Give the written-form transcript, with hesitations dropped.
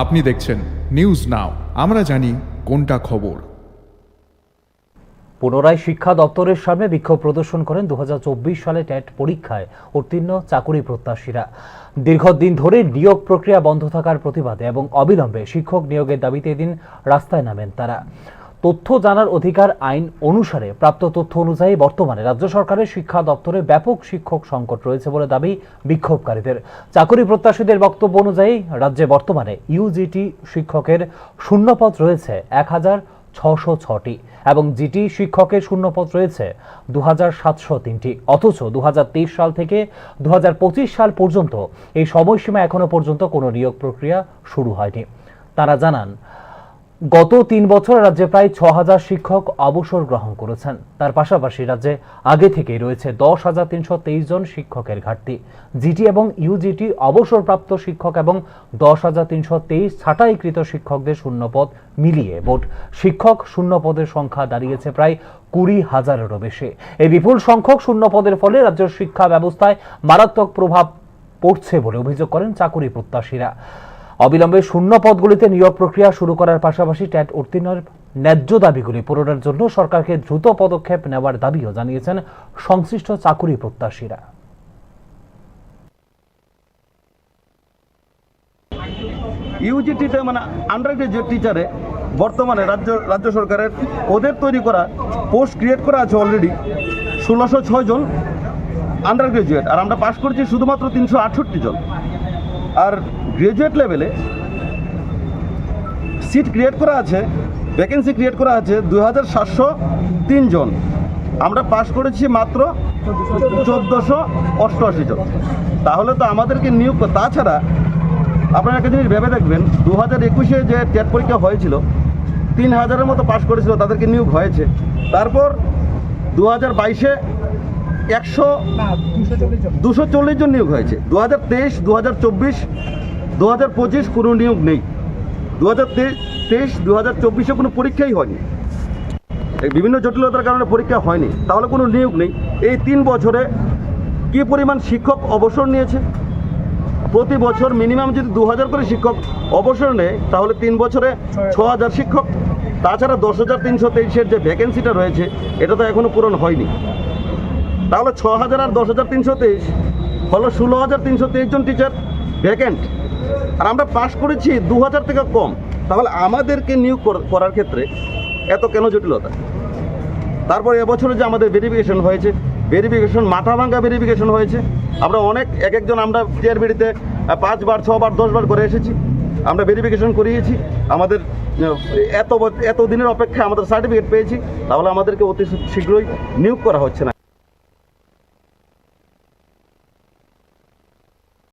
আপনি দেখছেন news now, আমরা জানি কোনটা খবর। পুনরায় শিক্ষা দপ্তরের সামনে বিক্ষোভ প্রদর্শন করেন 2024 সালে ট্যাট পরীক্ষায় উত্তীর্ণ চাকুরি প্রত্যাশীরা। দীর্ঘদিন ধরে নিয়োগ প্রক্রিয়া বন্ধ থাকার প্রতিবাদে এবং অবিলম্বে শিক্ষক নিয়োগের দাবিতে এদিন রাস্তায় নামেন তারা। তথ্য জানার অধিকার আইন অনুসারে প্রাপ্ত তথ্য অনুযায়ী বর্তমানে রাজ্য সরকারের শিক্ষা দপ্তরে ব্যাপক শিক্ষক সংকট রয়েছে বলে দাবি বিক্ষোভকারীদের। চাকুরি প্রত্যাশীদের বক্তব্য অনুযায়ী রাজ্যে বর্তমানে ইউজিটি শিক্ষকের শূন্যপদ রয়েছে 1006টি এবং জিটি শিক্ষকের শূন্যপদ রয়েছে 2703টি। অথচ 2023 সাল থেকে 2025 সাল পর্যন্ত এই সময়সীমা এখনো পর্যন্ত কোনো নিয়োগ প্রক্রিয়া শুরু হয়নি। তারা জানান, গত 3 বছর রাজ্যে প্রায় 6000 শিক্ষক অবসর গ্রহণ করেছেন। তার পাশাপাশি রাজ্যে আগে থেকেই রয়েছে 10,323 জন শিক্ষকের ঘাটতি। জিটি এবং ইউজিটি অবসরপ্রাপ্ত শিক্ষক এবং 10,323 ছাঁটাইকৃত শিক্ষকদের শূন্যপদ মিলিয়ে মোট শিক্ষক শূন্যপদের সংখ্যা দাঁড়িয়েছে প্রায় 20,000-এরও বেশি। এই বিপুল সংখ্যক শূন্যপদের ফলে রাজ্যের শিক্ষা ব্যবস্থায় মারাত্মক প্রভাব পড়ছে বলে অভিযোগ করেন চাকুরি প্রত্যাশীরা। অবিলম্বে শূন্য পদগুলিতে নিয়োগ প্রক্রিয়া শুরু করার পাশাপাশি ট্যাট উত্তীর্ণের ন্যায্য দাবিগুলি পূরণের জন্য সরকারকে দ্রুত পদক্ষেপ নেওয়ার দাবিও জানিয়েছেন সংশ্লিষ্ট চাকুরি প্রত্যাশীরা। ইউজিটিতে মানে আন্ডার গ্রাজুয়েট টিচারে বর্তমানে রাজ্য সরকারের ওদের তৈরি করা পোস্ট ক্রিয়েট করা আছে অলরেডি 1606 জন আন্ডার গ্রাজুয়েট, আর আমরা পাস করেছি শুধুমাত্র 368 জন। আর গ্রাজুয়েট লেভেলে সিট ক্রিয়েট করা আছে, ভ্যাকেন্সি ক্রিয়েট করা আছে 2703 জন। আমরা পাস করেছি মাত্র 1488 জন। তাহলে তো আমাদেরকে নিয়োগ, তাছাড়া আপনারা একটা জিনিস ভেবে দেখবেন, 2021-এ যে টেট পরীক্ষা হয়েছিল 3000-এর মতো পাস করেছিল, তাদেরকে নিয়োগ হয়েছে। তারপর 2022-এ 240 জন নিয়োগ হয়েছে। 2023, 2024, 2025 কোনো নিয়োগ নেই। 2023, 2024-এ কোনো পরীক্ষাই হয়নি, বিভিন্ন জটিলতার কারণে পরীক্ষা হয়নি, তাহলে কোনো নিয়োগ নেই। এই 3 বছরে কী পরিমাণ শিক্ষক অবসর নিয়েছে? প্রতি বছর মিনিমাম যদি 2000 করে শিক্ষক অবসর নেয়, তাহলে 3 বছরে 6000 শিক্ষক। তাছাড়া 10,323-এর যে ভ্যাকেন্সিটা রয়েছে, এটা তো এখনও পূরণ হয়নি। তাহলে 6000 আর 10,323 হলো 16,323 জন টিচার ভ্যাকেন্ট, আর আমরা পাস করেছি 2000 থেকে কম। তাহলে আমাদেরকে নিয়োগ করার ক্ষেত্রে এত কেন জটিলতা? তারপর এবছরে যে আমাদের ভেরিফিকেশন হয়েছে, ভেরিফিকেশন মাথা ভাঙ্গা ভেরিফিকেশন হয়েছে। আমরা এক একজন আমরা টিআরবিডিতে 5 বার 6 বার 10 বার করে এসেছি, আমরা ভেরিফিকেশন করিয়েছি। আমাদের এত দিনের অপেক্ষায় আমাদের সার্টিফিকেট পেয়েছি, তাহলে আমাদেরকে অতি শীঘ্রই নিয়োগ করা হচ্ছে না।